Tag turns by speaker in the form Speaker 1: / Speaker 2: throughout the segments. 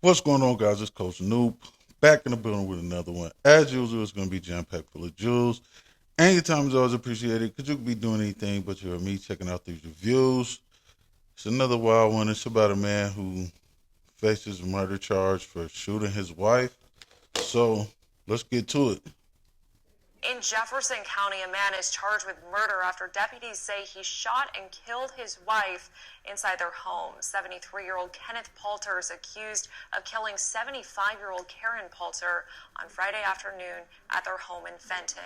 Speaker 1: What's going on, guys? It's Coach Noob back in the building with another one. As usual, it's going to be jam packed full of jewels. And your time is always appreciated because you could be doing anything but you're me checking out these reviews. It's another wild one. It's about a man who faces a murder charge for shooting his wife. So let's get to it.
Speaker 2: In Jefferson County, a man is charged with murder after deputies say he shot and killed his wife inside their home. 73-year-old Kenneth Poulter is accused of killing 75-year-old Karen Poulter on Friday afternoon at their home in Fenton.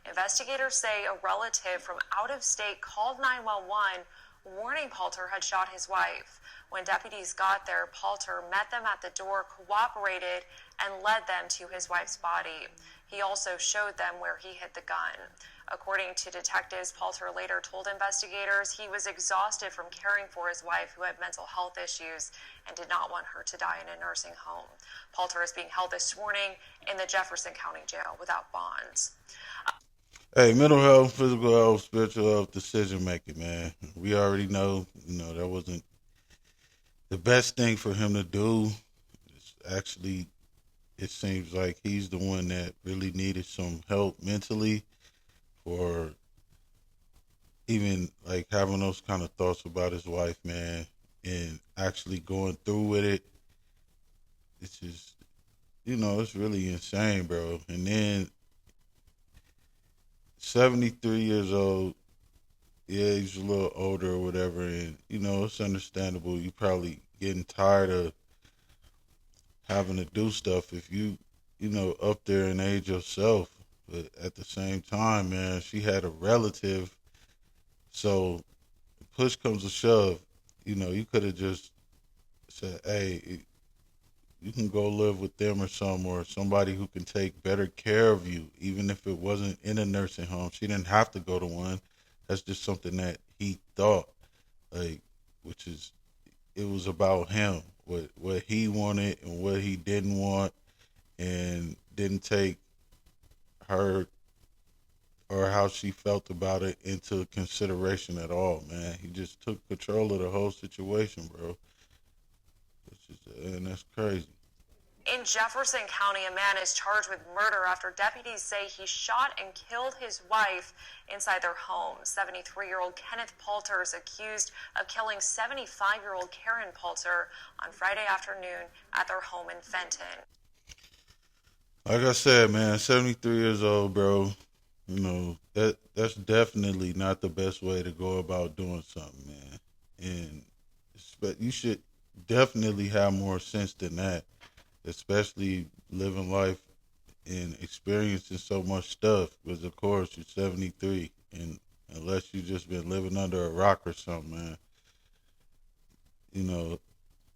Speaker 2: Investigators say a relative from out of state called 911 warning Poulter had shot his wife. When deputies got there, Poulter met them at the door, cooperated, and led them to his wife's body. He also showed them where he hid the gun. According to detectives, Poulter later told investigators he was exhausted from caring for his wife, who had mental health issues, and did not want her to die in a nursing home. Poulter is being held this morning in the Jefferson County Jail without bonds.
Speaker 1: Hey, mental health, physical health, spiritual health, decision making, man. We already know, that wasn't the best thing for him to do. It's actually, it seems like he's the one that really needed some help mentally for even like having those kind of thoughts about his wife, man, and actually going through with it. It's just, it's really insane, bro. And then 73 years old, yeah, he's a little older or whatever, and it's understandable. You probably getting tired of having to do stuff if up there in age yourself. But at the same time, man, she had a relative, so push comes to shove. You could have just said, "Hey, you can go live with them or somebody who can take better care of you, even if it wasn't in a nursing home." She didn't have to go to one. That's just something that he thought, like, which is it was about him, what he wanted and what he didn't want, and didn't take her or how she felt about it into consideration at all, man. He just took control of the whole situation, bro. And that's crazy.
Speaker 2: In Jefferson County, a man is charged with murder after deputies say he shot and killed his wife inside their home. 73-year-old Kenneth Poulter is accused of killing 75-year-old Karen Poulter on Friday afternoon at their home in Fenton.
Speaker 1: Like I said, man, 73 years old, bro. That's definitely not the best way to go about doing something, man. And you should definitely have more sense than that, especially living life and experiencing so much stuff. Because of course you're 73, and unless you just been living under a rock or something, man, you know,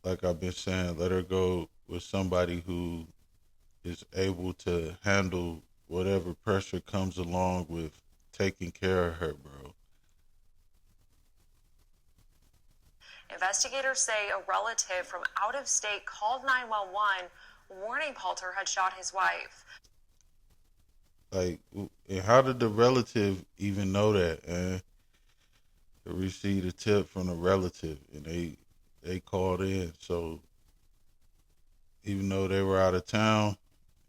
Speaker 1: like I've been saying, let her go with somebody who is able to handle whatever pressure comes along with taking care of her, bro.
Speaker 2: Investigators say a relative from out of state called 911 warning Poulter had shot his wife.
Speaker 1: Like, and how did the relative even know that? They received a tip from a relative, and they called in. So even though they were out of town,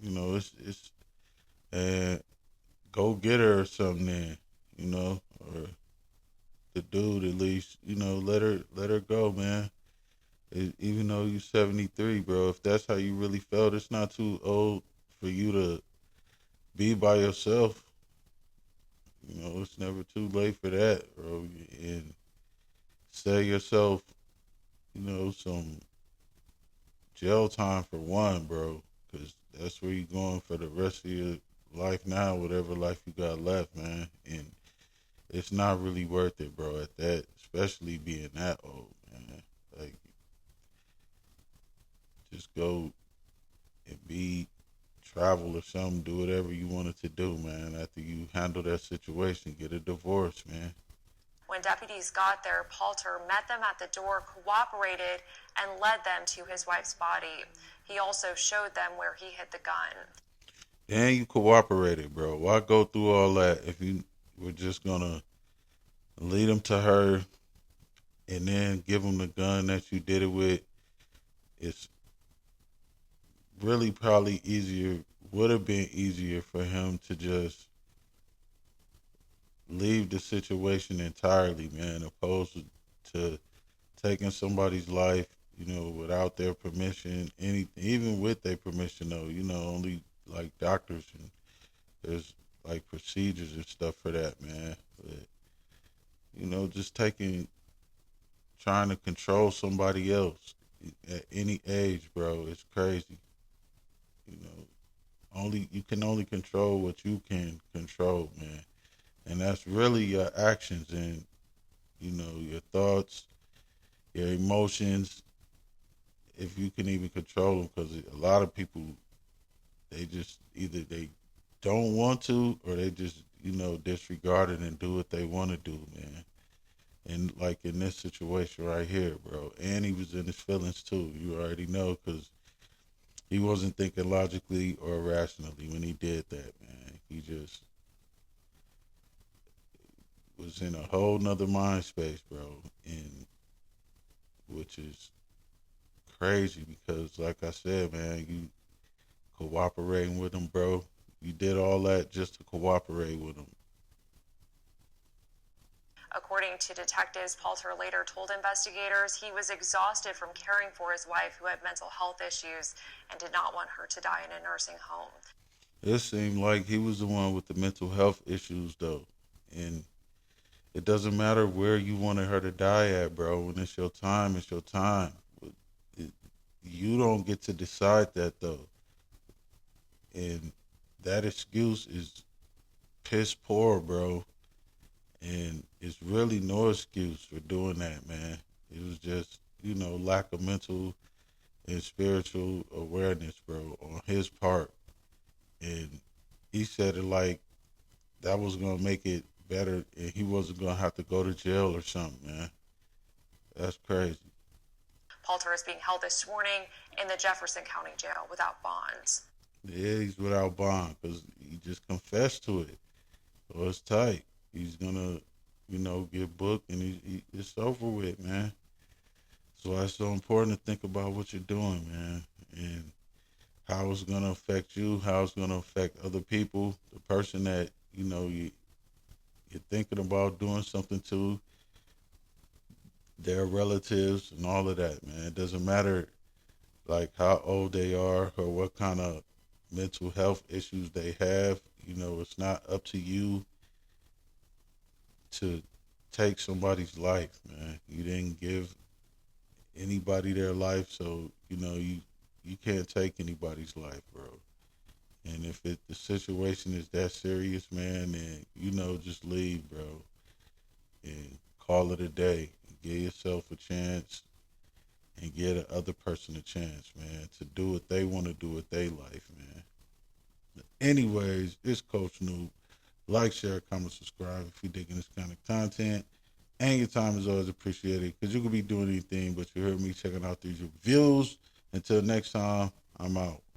Speaker 1: it's and go get her or something then, or the dude at least, let her go, man. Even though you're 73, bro, if that's how you really felt, it's not too old for you to be by yourself. It's never too late for that, bro. And save yourself, some jail time for one, bro, because that's where you're going for the rest of your life now, whatever life you got left, man. And it's not really worth it, bro, at that, especially being that old, man. Like, just go and travel or something, do whatever you wanted to do, man. After you handle that situation, get a divorce, man.
Speaker 2: When deputies got there, Poulter met them at the door, cooperated, and led them to his wife's body. He also showed them where he hid the gun.
Speaker 1: And you cooperated, bro. Why go through all that if you were just gonna lead them to her and then give them the gun that you did it with? It's really probably easier, would have been easier for him to just leave the situation entirely, man, opposed to taking somebody's life, without their permission, even with their permission though, only like doctors and there's like procedures and stuff for that, man. But, just trying to control somebody else at any age, bro, it's crazy. You know, only you can only control what you can control, man. And that's really your actions and, your thoughts, your emotions, if you can even control them, because a lot of people, they just either they don't want to or they just, disregard it and do what they want to do, man. And like in this situation right here, bro, and he was in his feelings too. You already know because he wasn't thinking logically or rationally when he did that, man. He just was in a whole nother mind space, bro, and which is crazy because, like I said, man, you cooperating with him, bro. You did all that just to cooperate with him.
Speaker 2: According to detectives, Palter later told investigators he was exhausted from caring for his wife, who had mental health issues, and did not want her to die in a nursing home.
Speaker 1: It seemed like he was the one with the mental health issues, though. And it doesn't matter where you wanted her to die at, bro. When it's your time, it's your time. It, you don't get to decide that, though. And that excuse is piss poor, bro. And it's really no excuse for doing that, man. It was just, lack of mental and spiritual awareness, bro, on his part. And he said it like that was gonna make it better, and he wasn't gonna have to go to jail or something, man. That's crazy.
Speaker 2: Palter is being held this morning in the Jefferson County Jail without bonds.
Speaker 1: Yeah, he's without bond because he just confessed to it. So it's tight. He's gonna, get booked, and it's over with, man. So why it's so important to think about what you're doing, man, and how it's gonna affect you, how it's gonna affect other people, the person that you're thinking about doing something to, their relatives, and all of that, man. It doesn't matter like how old they are or what kind of mental health issues they have. It's not up to you to take somebody's life, man. You didn't give anybody their life, so you can't take anybody's life, bro. And if the situation is that serious, man, then just leave, bro, and call it a day. Give yourself a chance and give the other person a chance, man, to do what they want to do with their life, man. Anyways, it's Coach Noob. Like, share, comment, subscribe if you're digging this kind of content. And your time is always appreciated because you could be doing anything, but you heard me checking out these reviews. Until next time, I'm out.